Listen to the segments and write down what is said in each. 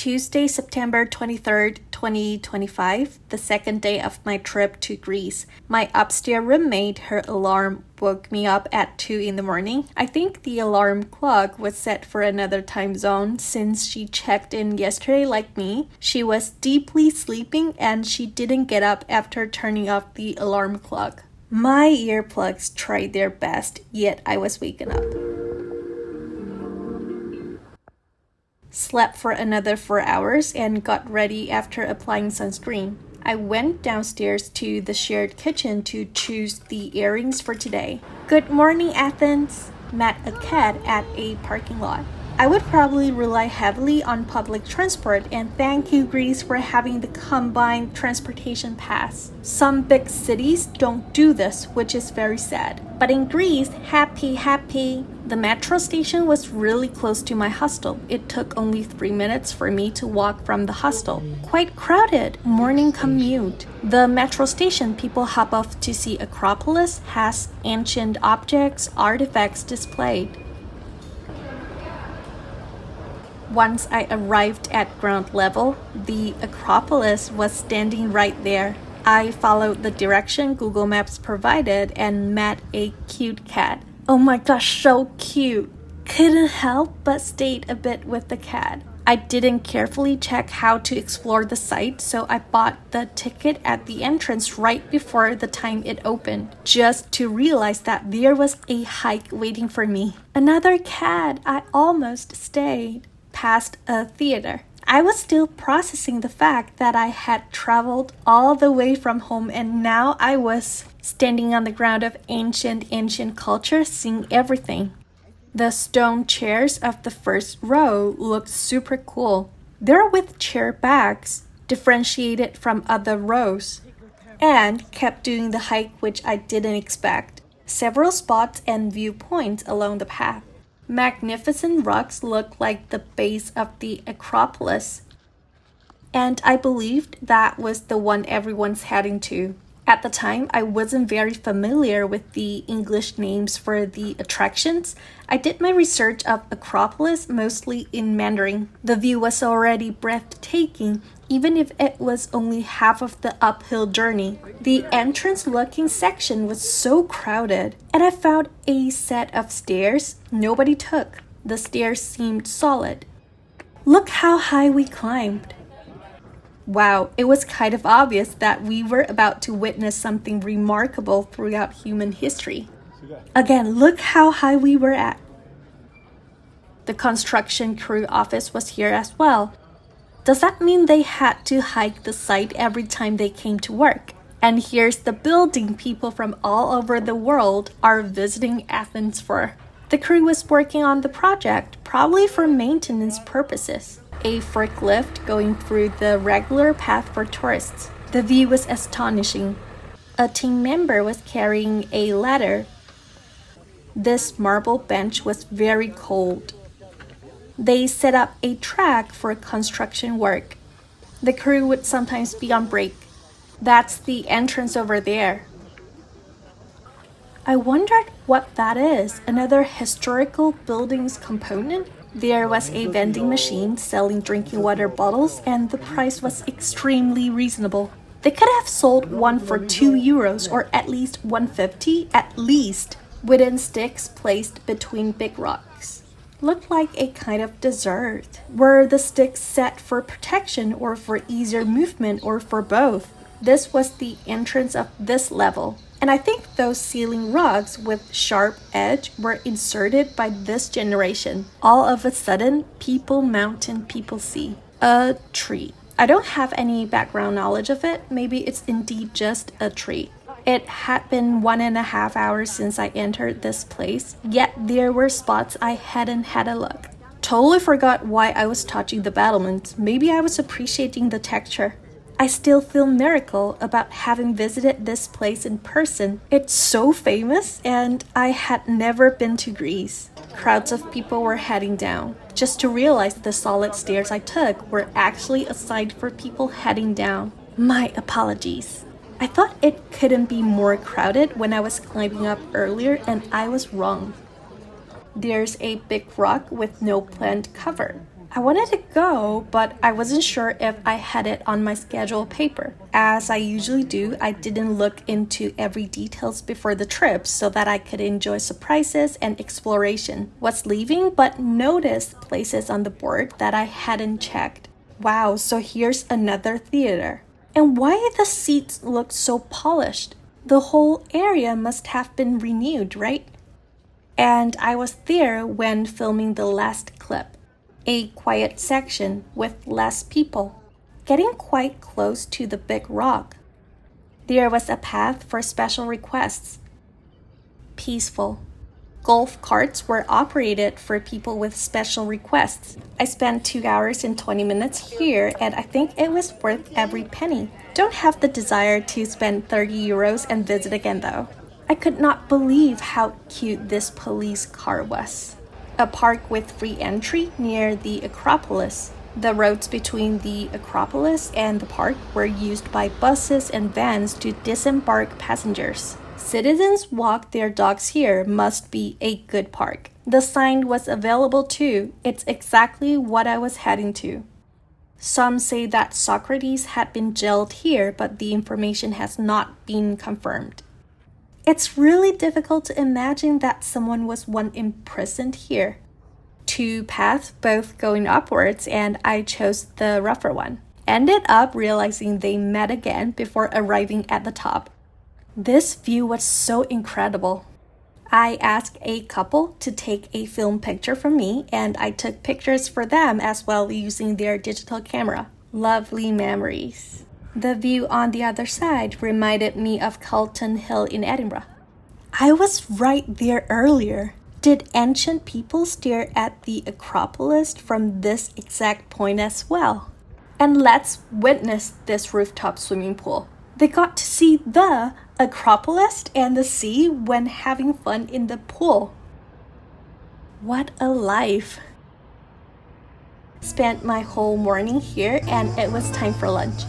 Tuesday, September 23rd, 2025, the second day of my trip to Greece. My upstairs roommate, her alarm woke me up at 2 in the morning. I think the alarm clock was set for another time zone since she checked in yesterday like me. She was deeply sleeping and she didn't get up after turning off the alarm clock. My earplugs tried their best, yet I was waking up. Slept for another 4 hours and got ready after applying sunscreen. I went downstairs to the shared kitchen to choose the earrings for today. Good morning, Athens! Met a cat at a parking lot. I would probably rely heavily on public transport, and thank you Greece for having the combined transportation pass. Some big cities don't do this, which is very sad. But in Greece, happy. The metro station was really close to my hostel. It took only 3 minutes for me to walk from the hostel. Quite crowded, morning commute. The metro station people hop off to see Acropolis has ancient objects, artifacts displayed. Once I arrived at ground level, the Acropolis was standing right there. I followed the direction Google Maps provided and met a cute cat. Oh my gosh, so cute! Couldn't help but stayed a bit with the cat. I didn't carefully check how to explore the site, so I bought the ticket at the entrance right before the time it opened, just to realize that there was a hike waiting for me. Another cat! I almost stayed. Past a theater. I was still processing the fact that I had traveled all the way from home and now I was standing on the ground of ancient culture, seeing everything. The stone chairs of the first row looked super cool. They're with chair backs, differentiated from other rows, and kept doing the hike, which I didn't expect. Several spots and viewpoints along the path. Magnificent rocks look like the base of the Acropolis, and I believed that was the one everyone's heading to. At the time, I wasn't very familiar with the English names for the attractions. I did my research of Acropolis mostly in Mandarin. The view was already breathtaking, even if it was only half of the uphill journey. The entrance-looking section was so crowded, and I found a set of stairs nobody took. The stairs seemed solid. Look how high we climbed. Wow, it was kind of obvious that we were about to witness something remarkable throughout human history. Again, look how high we were at. The construction crew office was here as well. Does that mean they had to hike the site every time they came to work? And here's the building people from all over the world are visiting Athens for. The crew was working on the project, probably for maintenance purposes. A forklift going through the regular path for tourists. The view was astonishing. A team member was carrying a ladder. This marble bench was very cold. They set up a track for construction work. The crew would sometimes be on break. That's the entrance over there. I wondered what that is. Another historical building's component? There was a vending machine selling drinking water bottles and the price was extremely reasonable. They could have sold one for €2 or at least $1.50 at least, wooden sticks placed between big rocks. Looked like a kind of dessert. Were the sticks set for protection or for easier movement or for both? This was the entrance of this level. And I think those ceiling rugs with sharp edge were inserted by this generation. All of a sudden, people mountain, people sea. A tree. I don't have any background knowledge of it. Maybe it's indeed just a tree. It had been 1.5 hours since I entered this place, yet there were spots I hadn't had a look. Totally forgot why I was touching the battlements. Maybe I was appreciating the texture. I still feel miracle about having visited this place in person. It's so famous and I had never been to Greece. Crowds of people were heading down. Just to realize the solid stairs I took were actually assigned for people heading down. My apologies. I thought it couldn't be more crowded when I was climbing up earlier and I was wrong. There's a big rock with no plant cover. I wanted to go, but I wasn't sure if I had it on my schedule paper. As I usually do, I didn't look into every details before the trip so that I could enjoy surprises and exploration. Was leaving, but noticed places on the board that I hadn't checked. Wow, so here's another theater. And why the seats look so polished? The whole area must have been renewed, right? And I was there when filming the last clip. A quiet section with less people, getting quite close to the big rock. There was a path for special requests. Peaceful. Golf carts were operated for people with special requests. I spent 2 hours and 20 minutes here, and I think it was worth every penny. Don't have the desire to spend 30 euros and visit again though. I could not believe how cute this police car was. A park with free entry near the Acropolis. The roads between the Acropolis and the park were used by buses and vans to disembark passengers. Citizens walk their dogs here, must be a good park. The sign was available too. It's exactly what I was heading to. Some say that Socrates had been jailed here, but the information has not been confirmed. It's really difficult to imagine that someone was once imprisoned here. 2 paths, both going upwards, and I chose the rougher one. Ended up realizing they met again before arriving at the top. This view was so incredible. I asked a couple to take a film picture for me, and I took pictures for them as well using their digital camera. Lovely memories. The view on the other side reminded me of Calton Hill in Edinburgh. I was right there earlier. Did ancient people stare at the Acropolis from this exact point as well? And let's witness this rooftop swimming pool. They got to see the Acropolis and the sea when having fun in the pool. What a life! Spent my whole morning here and it was time for lunch.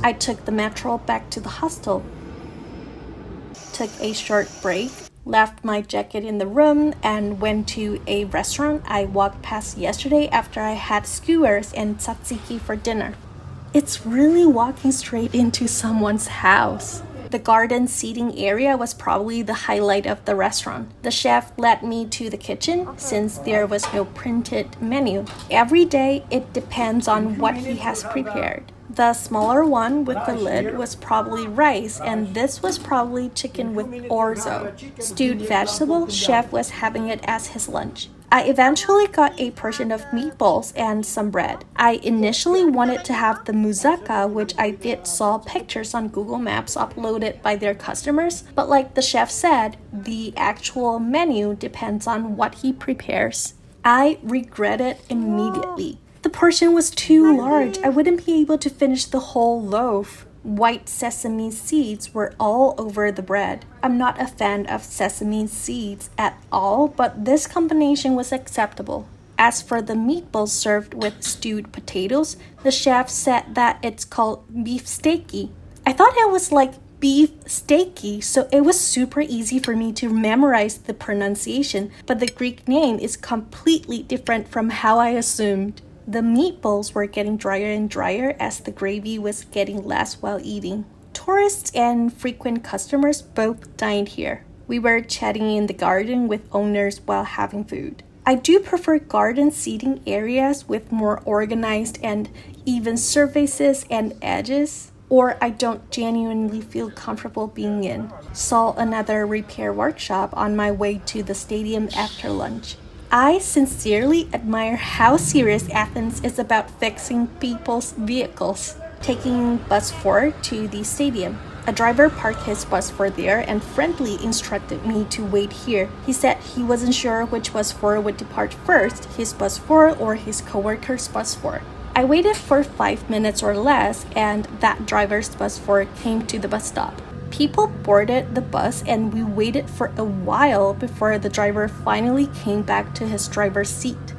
I took the metro back to the hostel. Took a short break, left my jacket in the room, and went to a restaurant I walked past yesterday after I had skewers and tzatziki for dinner. It's really walking straight into someone's house. The garden seating area was probably the highlight of the restaurant. The chef led me to the kitchen since there was no printed menu. Every day it depends on what he has prepared. The smaller one with the lid was probably rice, and this was probably chicken with orzo. Stewed vegetable, chef was having it as his lunch. I eventually got a portion of meatballs and some bread. I initially wanted to have the moussaka, which I did saw pictures on Google Maps uploaded by their customers, but like the chef said, the actual menu depends on what he prepares. I regret it immediately. The portion was too large. I wouldn't be able to finish the whole loaf. White sesame seeds were all over the bread. I'm not a fan of sesame seeds at all, but this combination was acceptable. As for the meatballs served with stewed potatoes, the chef said that it's called beef steaky. I thought it was like beef steaky, so it was super easy for me to memorize the pronunciation, but the Greek name is completely different from how I assumed. The meatballs were getting drier and drier as the gravy was getting less while eating. Tourists and frequent customers both dined here. We were chatting in the garden with owners while having food. I do prefer garden seating areas with more organized and even surfaces and edges, or I don't genuinely feel comfortable being in. Saw another repair workshop on my way to the stadium after lunch. I sincerely admire how serious Athens is about fixing people's vehicles. Taking bus 4 to the stadium. A driver parked his bus 4 there and friendly instructed me to wait here. He said he wasn't sure which bus 4 would depart first, his bus 4 or his coworker's bus 4. I waited for 5 minutes or less, and that driver's bus 4 came to the bus stop. People boarded the bus and we waited for a while before the driver finally came back to his driver's seat.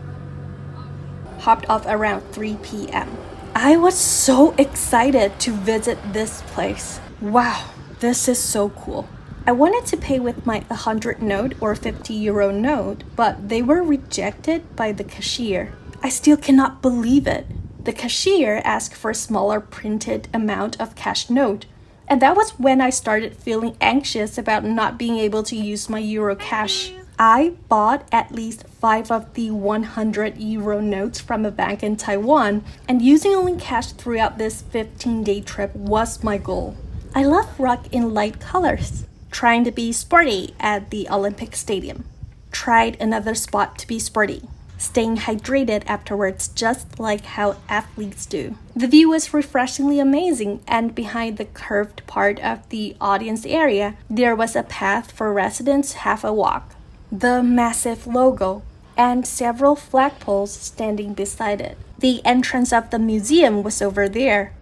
Hopped off around 3 p.m. I was so excited to visit this place. Wow, this is so cool. I wanted to pay with my 100 note or 50 euro note, but they were rejected by the cashier. I still cannot believe it. The cashier asked for a smaller printed amount of cash note, and that was when I started feeling anxious about not being able to use my euro cash. I bought at least 5 of the 100 euro notes from a bank in Taiwan, and using only cash throughout this 15-day trip was my goal. I love rock in light colors. Trying to be sporty at the Olympic Stadium. Tried another spot to be sporty. Staying hydrated afterwards, just like how athletes do. The view was refreshingly amazing, and behind the curved part of the audience area, there was a path for residents to have a walk. The massive logo, and several flagpoles standing beside it. The entrance of the museum was over there.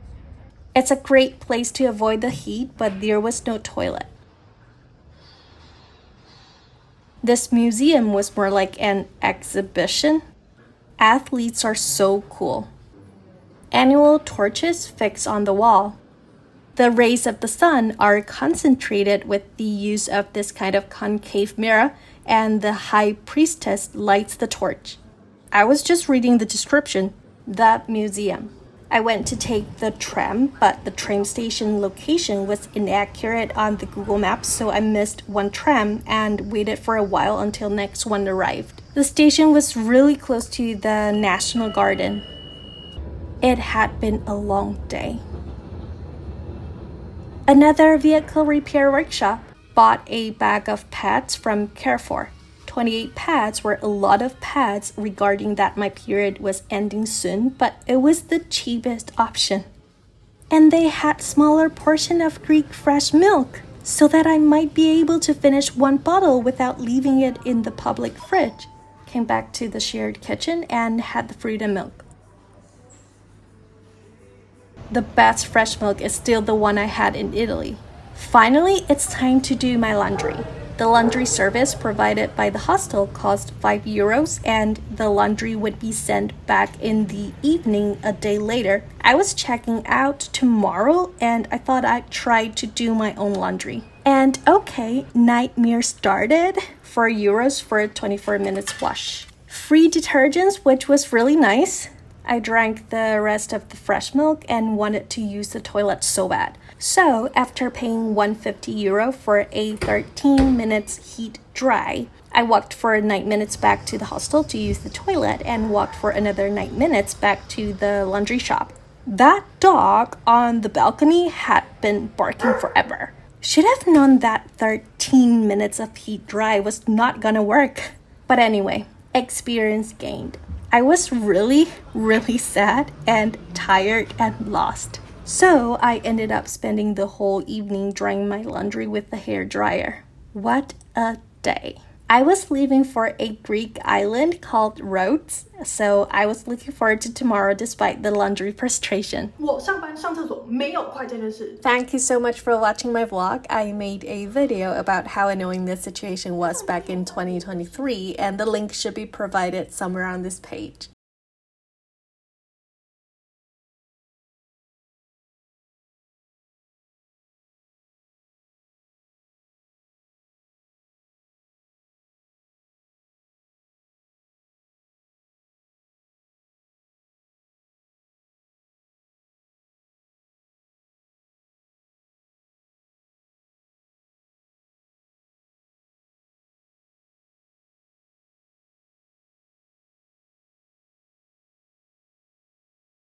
It's a great place to avoid the heat, but there was no toilet. This museum was more like an exhibition. Athletes are so cool. Annual torches fixed on the wall. The rays of the sun are concentrated with the use of this kind of concave mirror, and the high priestess lights the torch. I was just reading the description, the museum. I went to take the tram, but the train station location was inaccurate on the Google Maps, so I missed one tram and waited for a while until next one arrived. The station was really close to the National Garden. It had been a long day. Another vehicle repair workshop. Bought a bag of pads from Carrefour. 28 pads were a lot of pads regarding that my period was ending soon, but it was the cheapest option. And they had smaller portion of Greek fresh milk, so that I might be able to finish one bottle without leaving it in the public fridge. Came back to the shared kitchen and had the fruit and milk. The best fresh milk is still the one I had in Italy. Finally, it's time to do my laundry. The laundry service provided by the hostel cost 5 euros, and the laundry would be sent back in the evening a day later. I was checking out tomorrow, and I thought I'd try to do my own laundry. And okay, nightmare started. 4 euros for a 24 minutes wash. Free detergents, which was really nice. I drank the rest of the fresh milk and wanted to use the toilet so bad. So, after paying 150 euro for a 13 minutes heat dry, I walked for 9 minutes back to the hostel to use the toilet and walked for another 9 minutes back to the laundry shop. That dog on the balcony had been barking forever. Should have known that 13 minutes of heat dry was not gonna work. But anyway, experience gained. I was really sad and tired and lost. So I ended up spending the whole evening drying my laundry with the hair dryer. What a day. I was leaving for a Greek island called Rhodes, so I was looking forward to tomorrow despite the laundry frustration. 我上班上厕所没有快这件事。 Thank you so much for watching my vlog. I made a video about how annoying this situation was back in 2023, and the link should be provided somewhere on this page.